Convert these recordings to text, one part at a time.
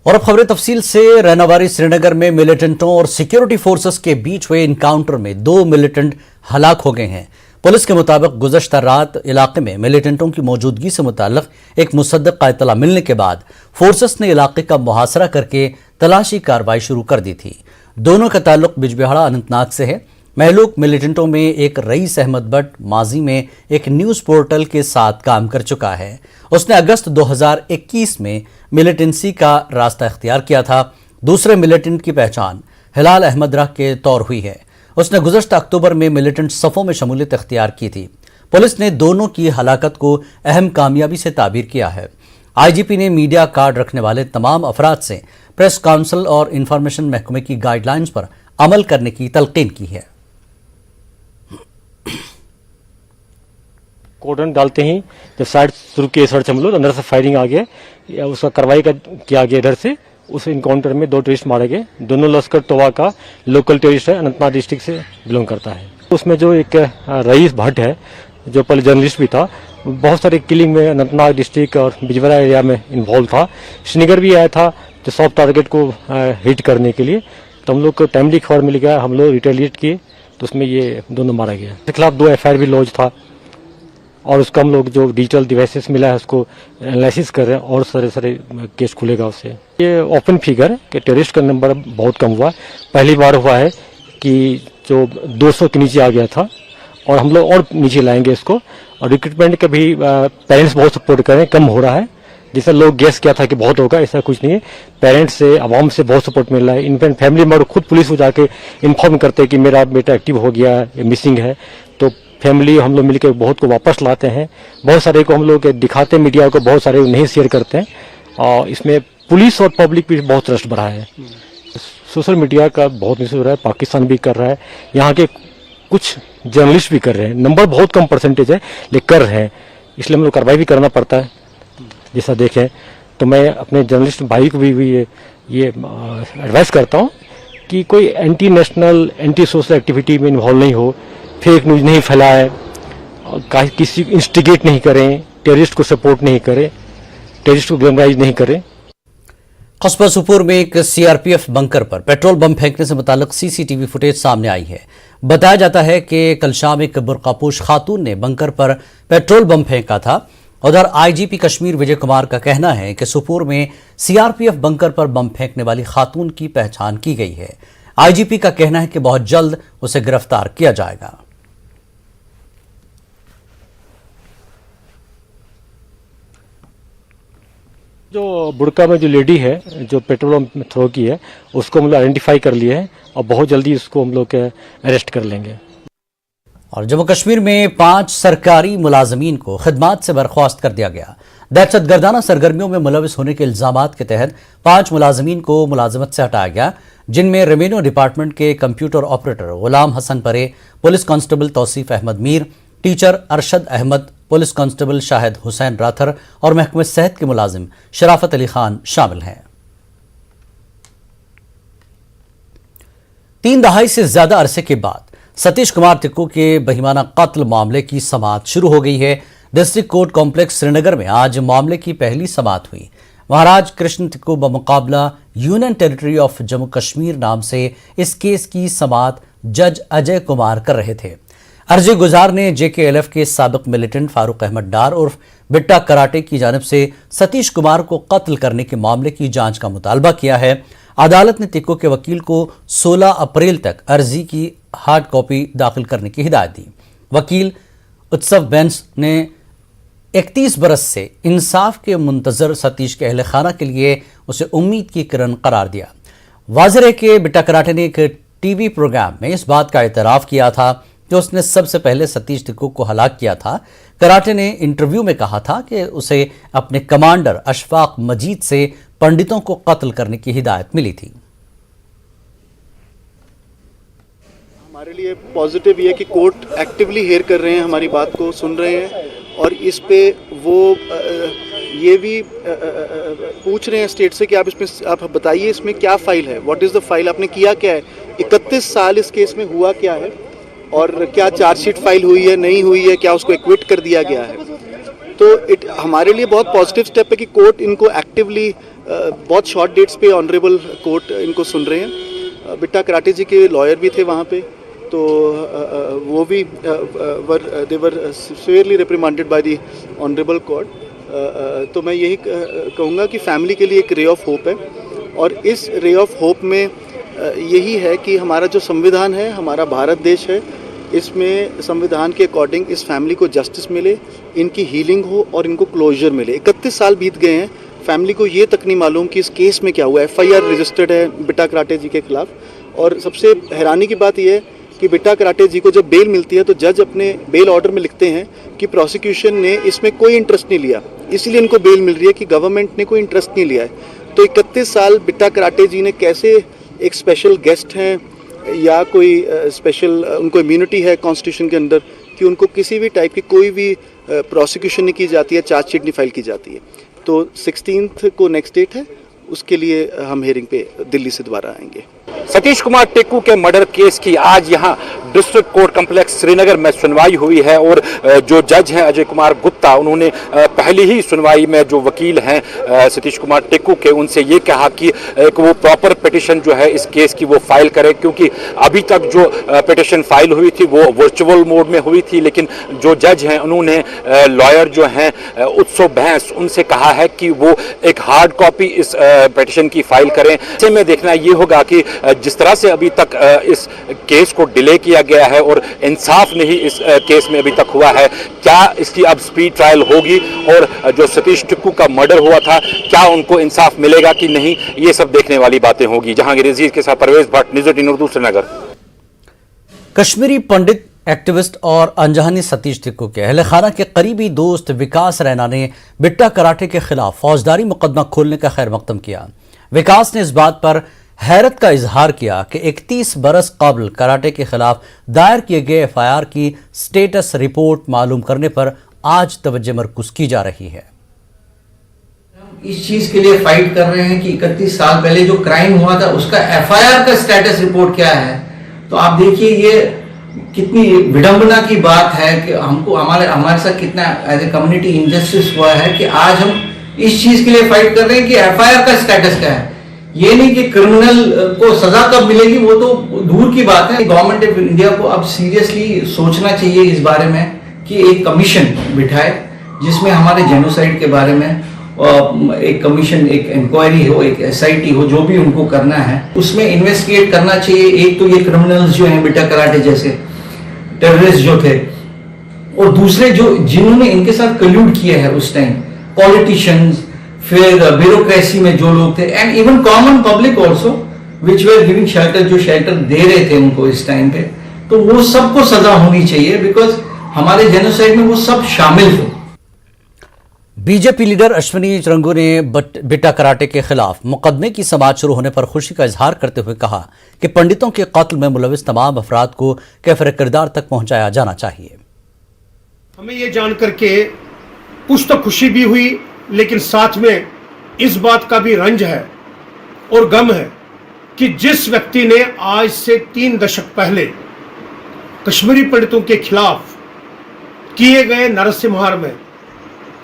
और अब खबरें तफसील से। रहनावारी श्रीनगर में मिलिटेंटों और सिक्योरिटी फोर्सेस के बीच हुए इनकाउंटर में 2 मिलिटेंट हलाक हो गए हैं। पुलिस के मुताबिक गुज़श्ता रात इलाके में मिलिटेंटों की मौजूदगी से मुताल्लिक एक मुसद्दक़ का इत्तला मिलने के बाद फोर्सेस ने इलाके का मुहासरा करके तलाशी कार्रवाई शुरू कर दी थी। दोनों का ताल्लुक बिजबिहाड़ा अनंतनाग से है। महलूक मिलिटेंटों में एक रईस अहमद भट्ट माजी में एक न्यूज़ पोर्टल के साथ काम कर चुका है। उसने अगस्त 2021 में मिलिटेंसी का रास्ता इख्तियार किया था। दूसरे मिलिटेंट की पहचान हिलाल अहमद रह के तौर हुई है। उसने गुज़श्ता अक्टूबर में मिलिटेंट सफ़ों में शमूलियत इख्तियार की थी। पुलिस ने दोनों की हलाकत को अहम कामयाबी से ताबीर किया है। IGP ने मीडिया कार्ड रखने वाले तमाम अफराद से प्रेस काउंसिल और इंफॉर्मेशन महकमे की गाइडलाइंस पर अमल करने की तलकीन की है। कोर्डन डालते ही जब साइड शुरू किए सर्च हम लोग, अंदर से फायरिंग आ गया, उसका कार्रवाई किया गया। इधर से उस इनकाउंटर में 2 टेररिस्ट मारे गए। दोनों लश्कर तोबा का लोकल टेररिस्ट है, अनंतनाग डिस्ट्रिक्ट से बिलोंग करता है। उसमें जो एक रईस भट्ट है जो पहले जर्नलिस्ट भी था, बहुत सारे किलिंग में अनंतनाग डिस्ट्रिक्ट और बिजबिहाड़ा एरिया में इन्वॉल्व था। श्रीनगर भी आया था जो सॉफ्ट टारगेट को हिट करने के लिए। तो हम लोग को टाइमली खबर मिल गया, हम लोग रिटेलिएट किए तो उसमें ये दोनों मारा गया। इसके खिलाफ 2 FIR भी लॉन्च था और उसका हम लोग जो डिजिटल डिवाइसेस मिला है उसको एनालिसिस कर रहे हैं और सारे केस खुलेगा उससे। ये ओपन फिगर है कि टेररिस्ट का नंबर बहुत कम हुआ। पहली बार हुआ है कि जो 200 के नीचे आ गया था और हम लोग और नीचे लाएंगे इसको। और रिक्रूटमेंट का भी पेरेंट्स बहुत सपोर्ट कर रहे हैं, कम हो रहा है। जैसा लोग गेस किया था कि बहुत होगा, ऐसा कुछ नहीं है। पेरेंट्स से, आवाम से बहुत सपोर्ट मिल रहा है। इनफैक्ट फैमिली मेंबर खुद पुलिस को जाके इन्फॉर्म करते हैं कि मेरा बेटा एक्टिव हो गया है, मिसिंग है। तो फैमिली हम लोग मिलकर बहुत को वापस लाते हैं। बहुत सारे को हम लोग दिखाते हैं मीडिया को, बहुत सारे नहीं शेयर करते हैं। और इसमें पुलिस और पब्लिक भी बहुत ट्रस्ट बढ़ा है। सोशल मीडिया का बहुत मिसयूज हो रहा है, पाकिस्तान भी कर रहा है, यहाँ के कुछ जर्नलिस्ट भी कर रहे हैं। नंबर बहुत कम परसेंटेज है लेकिन कर रहे हैं, इसलिए हम लोग कार्रवाई भी करना पड़ता है। जैसा देखें तो मैं अपने जर्नलिस्ट भाई को भी ये एडवाइस करता हूँ कि कोई anti national, anti social activity में इन्वॉल्व नहीं हो, फेक न्यूज नहीं फैलाए, किसी इंस्टिगेट नहीं करें, टेररिस्ट को सपोर्ट नहीं करें, टेररिस्ट को ग्लैमराइज नहीं करें। कस्बा सुपुर में एक CRPF बंकर पर पेट्रोल बम फेंकने से मुताल्लिक CCTV फुटेज सामने आई है। बताया जाता है कि कल शाम एक बुर्कापोश खातून ने बंकर पर पेट्रोल बम फेंका था। उधर IGP कश्मीर विजय कुमार का कहना है कि सुपुर में CRPF बंकर पर बम फेंकने वाली खातून की पहचान की गई है। IGP का कहना है कि बहुत जल्द उसे गिरफ्तार किया जाएगा। जो बुर्का में जो लेडी है जो पेट्रोल बम थ्रो की है उसको हम लोग आइडेंटिफाई कर लिए हैं और बहुत जल्दी उसको हम लोग अरेस्ट कर लेंगे। और जम्मू कश्मीर में 5 सरकारी मुलाजमीन को खिदमात से बर्खास्त कर दिया गया। दहशतगर्दाना सरगर्मियों में मुलविस होने के इल्जामात के तहत 5 मुलाजमीन को मुलाजमत से हटाया गया, जिनमें रेवेन्यू डिपार्टमेंट के computer operator Ghulam Hassan Parray, police constable Tauseef Ahmad Mir, teacher Arshad Ahmad, police constable Shahid Hussain Rather और महकमे सेहत के मुलाजिम शराफत अली खान शामिल हैं। 3 दहाई से ज्यादा अरसे के बाद सतीश कुमार टिक्कू के बहिमाना कत्ल मामले की समाअत शुरू हो गई है। डिस्ट्रिक्ट कोर्ट कॉम्प्लेक्स श्रीनगर में आज मामले की पहली समाअत हुई। महाराज कृष्ण टिक्कू बमुकाबला union territory of Jammu Kashmir नाम से इस केस की समाअत जज अजय कुमार कर रहे थे। अर्जी गुजार ने JKLF के साबिक मिलिटेंट फारूक अहमद डार उर्फ बिट्टा कराटे की जानिब से सतीश कुमार को कत्ल करने के मामले की जांच का मुतालबा किया है। अदालत ने टिक्कू के वकील को 16 अप्रैल तक अर्जी की हार्ड कॉपी दाखिल करने की हिदायत दी। वकील उत्सव बेंस ने 31 बरस से इंसाफ के मुंतजर सतीश के अहल खाना के लिए उसे उम्मीद की किरण करार दिया। वाज़ेह है कि बिट्टा कराटे ने एक TV प्रोग्राम में इस बात का एतराफ़ किया था कि उसने सबसे पहले सतीश टिक्कू को हलाक किया था। कराटे ने इंटरव्यू में कहा था कि उसे अपने कमांडर अशफाक मजीद से पंडितों को कत्ल करने की हिदायत मिली थी। हमारे लिए पॉजिटिव ये कि कोर्ट एक्टिवली हेयर कर रहे हैं, हमारी बात को सुन रहे हैं और इस पे वो ये भी पूछ रहे हैं स्टेट से कि आप बताइए इसमें क्या फाइल है, व्हाट इज़ द फाइल, आपने किया क्या है, 31 साल इस केस में हुआ क्या है और क्या चार्जशीट फाइल हुई है, नहीं हुई है, क्या उसको एक्विट कर दिया गया है। तो हमारे लिए बहुत पॉजिटिव स्टेप है कि कोर्ट इनको एक्टिवली बहुत शॉर्ट डेट्स पे ऑनरेबल कोर्ट इनको सुन रहे हैं। बिट्टा कराटे जी के लॉयर भी थे वहाँ पे, तो वो भी they were severely reprimanded by the honourable court. तो मैं यही कहूँगा कि फैमिली के लिए एक रे ऑफ होप है, और इस रे ऑफ होप में यही है कि हमारा जो संविधान है, हमारा भारत देश है, इसमें संविधान के अकॉर्डिंग इस फैमिली को जस्टिस मिले, इनकी हीलिंग हो और इनको क्लोजर मिले। 31 साल बीत गए हैं, फैमिली को ये तक नहीं मालूम कि इस केस में क्या हुआ है। FIR रजिस्टर्ड है बिट्टा कराटे जी के खिलाफ, और सबसे हैरानी की बात यह है कि बिट्टा कराटे जी को जब बेल मिलती है तो जज अपने बेल ऑर्डर में लिखते हैं कि प्रोसिक्यूशन ने इसमें कोई इंटरेस्ट नहीं लिया, इसीलिए इनको बेल मिल रही है कि गवर्नमेंट ने कोई इंटरेस्ट नहीं लिया है। तो 31 साल बिट्टा कराटे जी ने कैसे एक स्पेशल गेस्ट हैं या कोई स्पेशल उनको इम्यूनिटी है कॉन्स्टिट्यूशन के अंदर कि उनको किसी भी टाइप की कोई भी प्रोसिक्यूशन नहीं की जाती है, चार्जशीट नहीं फाइल की जाती है। तो 16 को नेक्स्ट डेट है, उसके लिए हम हेयरिंग पे दिल्ली से दोबारा आएंगे। सतीश कुमार टेकू के मर्डर केस की आज यहां डिस्ट्रिक्ट कोर्ट कॉम्प्लेक्स श्रीनगर में सुनवाई हुई है, और जो जज हैं अजय कुमार गुप्ता, उन्होंने पहली ही सुनवाई में जो वकील हैं सतीश कुमार टेकू के, उनसे ये कहा कि एक वो प्रॉपर पिटिशन जो है इस केस की वो फाइल करे, क्योंकि अभी तक जो पिटिशन फाइल हुई थी वो वर्चुअल मोड में हुई थी। लेकिन जो जज हैं उन्होंने लॉयर जो हैं उत्सव भैंस, उनसे कहा है कि वो एक हार्ड कॉपी इस पिटिशन की फाइल करें। ऐसे में देखना ये होगा कि जिस तरह से अभी तक इस केस को डिले किया गया है और इंसाफ नहीं इस केस में अभी तक हुआ है, क्या इसकी अब स्पीड ट्रायल होगी, और जो सतीश टिक्कू का मर्डर हुआ था क्या उनको इंसाफ मिलेगा कि नहीं, ये सब देखने वाली बातें होगी। जहांगीर अजीज के साथ परवेज भट्ट, न्यूज़ 18 उर्दू, श्रीनगर। कश्मीरी पंडित, एक्टिविस्ट और अनजानी सतीश टिक्कू के अहले खाना के करीबी दोस्त विकास रैना ने बिट्टा कराटे के खिलाफ फौजदारी मुकदमा खोलने का खैर मकदम किया। विकास ने इस बात पर हैरत का इजहार किया कि 31 बरस कबल कराटे के खिलाफ दायर किए गए FIR की स्टेटस रिपोर्ट मालूम करने पर आज तवज्जो मरकूज की जा रही है। इस चीज के लिए फाइट कर रहे हैं कि 31 साल पहले जो क्राइम हुआ था उसका FIR का स्टेटस रिपोर्ट क्या है। तो आप देखिए ये कितनी विडंबना की बात है कि हमको हमारे साथ कितना एज ए कम्युनिटी इंजस्टिस हुआ है कि आज हम इस चीज के लिए फाइट कर रहे हैं कि FIR का स्टेटस क्या है। ये नहीं कि क्रिमिनल को सजा कब मिलेगी, वो तो दूर की बात है। गवर्नमेंट ऑफ इंडिया को अब सीरियसली सोचना चाहिए इस बारे में कि एक कमीशन बिठाए जिसमें हमारे जेनोसाइड के बारे में एक कमीशन, एक इंक्वायरी हो, एक SIT हो, जो भी उनको करना है उसमें इन्वेस्टिगेट करना चाहिए। एक तो ये क्रिमिनल्स जो हैं बिट्टा कराटे जैसे टेररिस्ट जो थे, और दूसरे जो जिन्होंने इनके साथ कल्यूड किया है उस टाइम, पॉलिटिशियंस, फिर ब्यूरोक्रेसी में जो लोग थे, and even common public also which where giving shelter, जो शेल्टर दे रहे थे उनको इस टाइम पे, तो वो सबको सजा होनी चाहिए बिकॉज हमारे जेनोसाइड में वो सब शामिल थे। बीजेपी लीडर अश्विनी चरंगू ने बिट्टा कराटे के खिलाफ मुकदमे की समाअत शुरू होने पर खुशी का इजहार करते हुए कहा कि पंडितों के कत्ल में मुलविस तमाम अफराद को कैफर किरदार तक पहुंचाया जाना चाहिए। हमें ये जानकर के कुछ तो खुशी भी हुई, लेकिन साथ में इस बात का भी रंज है और गम है कि जिस व्यक्ति ने आज से 3 दशक पहले कश्मीरी पंडितों के खिलाफ किए गए नरसंहार में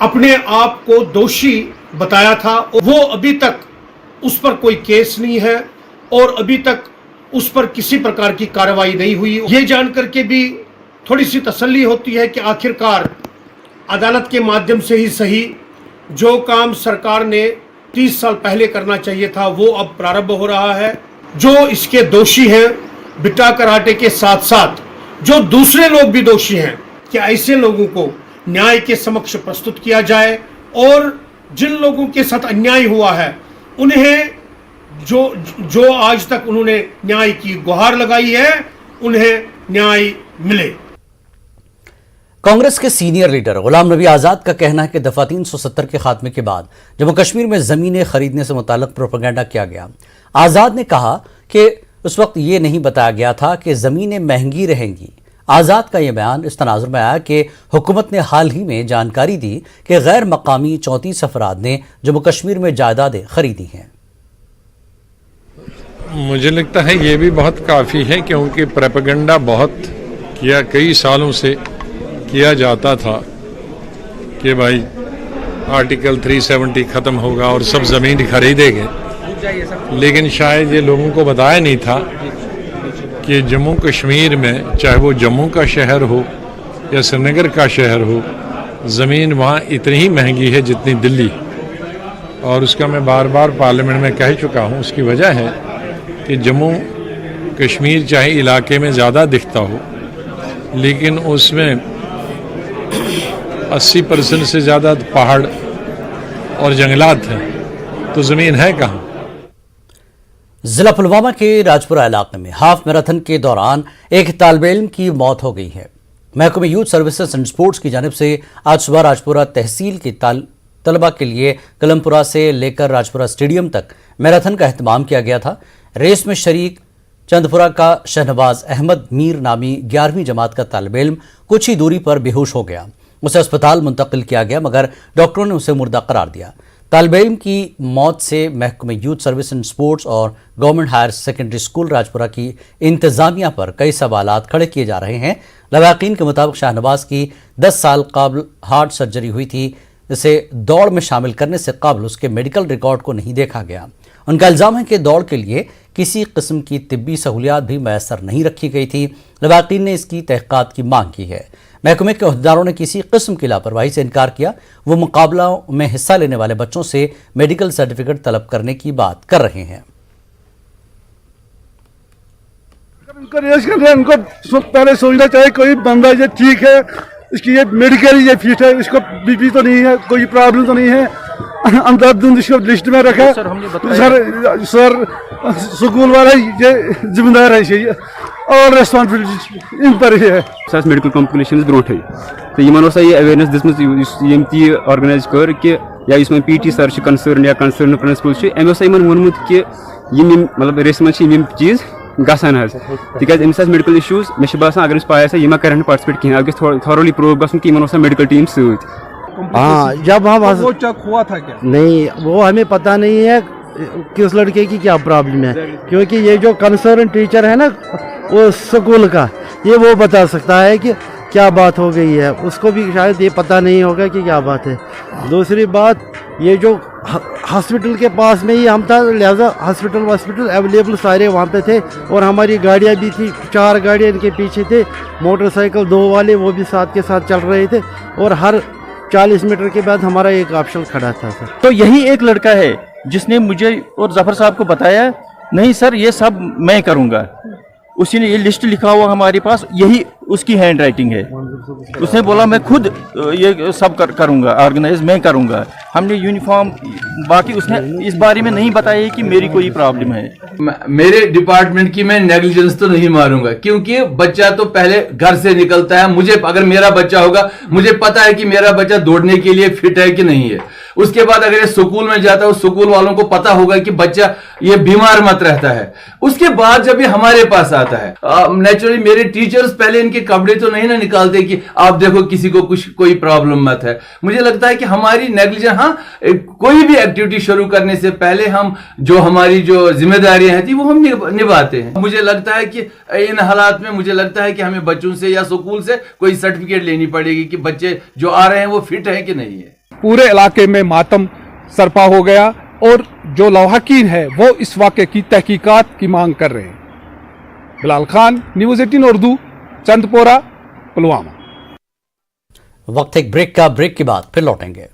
अपने आप को दोषी बताया था, वो अभी तक उस पर कोई केस नहीं है और अभी तक उस पर किसी प्रकार की कार्रवाई नहीं हुई। ये जानकर के भी थोड़ी सी तसल्ली होती है कि आखिरकार अदालत के माध्यम से ही सही जो काम सरकार ने 30 साल पहले करना चाहिए था वो अब प्रारंभ हो रहा है। जो इसके दोषी हैं बिट्टा कराटे के साथ साथ जो दूसरे लोग भी दोषी हैं, कि ऐसे लोगों को न्याय के समक्ष प्रस्तुत किया जाए, और जिन लोगों के साथ अन्याय हुआ है उन्हें जो आज तक उन्होंने न्याय की गुहार लगाई है उन्हें न्याय मिले। कांग्रेस के सीनियर लीडर गुलाम नबी आजाद का कहना है कि दफा 370 के खात्मे के बाद जम्मू कश्मीर में जमीनें खरीदने से मुताल्लिक प्रोपेगेंडा किया गया। आजाद ने कहा कि उस वक्त ये नहीं बताया गया था कि जमीनें महंगी रहेंगी। आजाद का यह बयान इस तनाजुर में आया कि हुकूमत ने हाल ही में जानकारी दी कि गैर मकामी 34 अफराद ने जम्मू कश्मीर में जायदादें खरीदी हैं। मुझे लगता है ये भी बहुत काफ़ी है, क्योंकि प्रोपेगेंडा बहुत किया, कई सालों से किया जाता था कि भाई आर्टिकल 370 ख़त्म होगा और सब ज़मीन खरीदेंगे, लेकिन शायद ये लोगों को बताया नहीं था कि जम्मू कश्मीर में, चाहे वो जम्मू का शहर हो या श्रीनगर का शहर हो, ज़मीन वहाँ इतनी ही महंगी है जितनी दिल्ली। और उसका मैं बार बार पार्लियामेंट में कह चुका हूँ। उसकी वजह है कि जम्मू कश्मीर चाहे इलाके में ज़्यादा दिखता हो, लेकिन उसमें 80% से ज़्यादा पहाड़ और जंगलात हैं, तो ज़मीन है कहाँ। जिला पुलवामा के राजपुरा इलाके में हाफ मैराथन के दौरान एक तालिब इल्म की मौत हो गई है। महकमे यूथ सर्विसेज एंड स्पोर्ट्स की जानिब से आज सुबह राजपुरा तहसील के तलबा के लिए कलमपुरा से लेकर राजपुरा स्टेडियम तक मैराथन का एहतमाम किया गया था। रेस में शरीक चंदपुरा का शहनवाज अहमद मीर नामी 11वीं जमात का तालिब इल्म कुछ ही दूरी पर बेहोश हो गया। उसे अस्पताल मुंतकिल किया गया, मगर डॉक्टरों ने उसे मुर्दा करार दिया। तालिब इल्म की मौत से महकमे यूथ सर्विस एंड स्पोर्ट्स और government higher secondary school Rajpura की इंतजामिया पर कई सवालात खड़े किए जा रहे हैं। लवाकीन के मुताबिक शाहनवाज की 10 साल कबल हार्ट सर्जरी हुई थी, जिसे दौड़ में शामिल करने से कबल उसके मेडिकल रिकॉर्ड को नहीं देखा गया। उनका इल्ज़ाम है कि दौड़ के लिए किसी किस्म की तिब्बी सहूलियात भी मैसर नहीं रखी गई थी। लवाकीन ने इसकी तहक़ीक़ात की मांग की है। महकमे के अहदेदारों ने किसी किस्म की लापरवाही से इनकार किया। वो मुकाबलों में हिस्सा लेने वाले बच्चों से मेडिकल सर्टिफिकेट तलब करने की बात कर रहे हैं। इनको रेस करना है, उनको पहले सोचना चाहिए कोई बंदा ये ठीक है, इसकी ये मेडिकल ये फिट है, इसको बीपी तो नहीं है, कोई प्रॉब्लम तो नहीं है, अंधाधुंध इसको लिस्ट में रखा। सर स्कूल वाला ये जिम्मेदार है, और रेस्पॉन्सिबिलिटी इन पर ही है। मेडिकल कॉम्पिटिशन ब्रोट तो इन ये अवेयरनेस दिम ती ऑर्गनाइज कर कि या इसमें पीटी सर कंसर्न या कंसर्न प्रिंसिपल अमें वोनमुत कि मतलब रेस में चीज़ गसान तिकाज अमिस मेडिकल इश्यूज मे बसान अगर पाया यह कर पार्टिसिपेट कहें थॉरली प्रूव गसन मेडिकल टीम सत। हाँ, जब हम वो चेक हुआ था क्या? नहीं, वो हमें पता नहीं है किस लड़के की क्या प्रॉब्लम है, क्योंकि ये जो कंसर्न टीचर है ना वो स्कूल का, ये वो बता सकता है कि क्या बात हो गई है। उसको भी शायद ये पता नहीं होगा कि क्या बात है। दूसरी बात, ये जो हॉस्पिटल के पास में ही हम था, लिहाजा हॉस्पिटल अवेलेबल सारे वहाँ पे थे, और हमारी गाड़ियाँ भी थी, 4 गाड़ियाँ इनके पीछे थे, मोटरसाइकिल 2 वाले वो भी साथ के साथ चल रहे थे, और हर 40 मीटर के बाद हमारा एक ऑप्शन खड़ा था सर। तो यही एक लड़का है जिसने मुझे और जफर साहब को बताया, नहीं सर ये सब मैं करूँगा। उसी ने ये लिस्ट लिखा हुआ हमारे पास, यही उसकी हैंड राइटिंग है। उसने बोला मैं खुद ये सब करूँगा, ऑर्गेनाइज मैं करूँगा। हमने यूनिफॉर्म, बाकी उसने इस बारे में नहीं बताया कि मेरी कोई प्रॉब्लम है। मेरे डिपार्टमेंट की मैं नेग्लिजेंस तो नहीं मारूंगा, क्योंकि बच्चा तो पहले घर से निकलता है। मुझे अगर मेरा बच्चा होगा, मुझे पता है कि मेरा बच्चा दौड़ने के लिए फिट है कि नहीं है। उसके बाद अगर ये स्कूल में जाता है, स्कूल वालों को पता होगा कि बच्चा ये बीमार मत रहता है। उसके बाद जब ये हमारे पास आता है, नेचुरली मेरे टीचर्स पहले इनके कपड़े तो नहीं ना निकालते कि आप देखो किसी को कुछ कोई प्रॉब्लम मत है। मुझे लगता है कि हमारी नेग्लिजेंस, हाँ, कोई भी एक्टिविटी शुरू करने से पहले हम जो हमारी जो जिम्मेदारियां हैं थी वो हम निभाते हैं। मुझे लगता है कि इन हालात में मुझे लगता है कि हमें बच्चों से या स्कूल से कोई सर्टिफिकेट लेनी पड़ेगी कि बच्चे जो आ रहे हैं वो फिट है कि नहीं है। पूरे इलाके में मातम सरपा हो गया, और जो लवाहकीन है वो इस वाक़े की तहकीकात की मांग कर रहे हैं। बिलाल खान, न्यूज़ 18 उर्दू, चंदपोरा, पुलवामा। वक्त एक ब्रेक के बाद फिर लौटेंगे।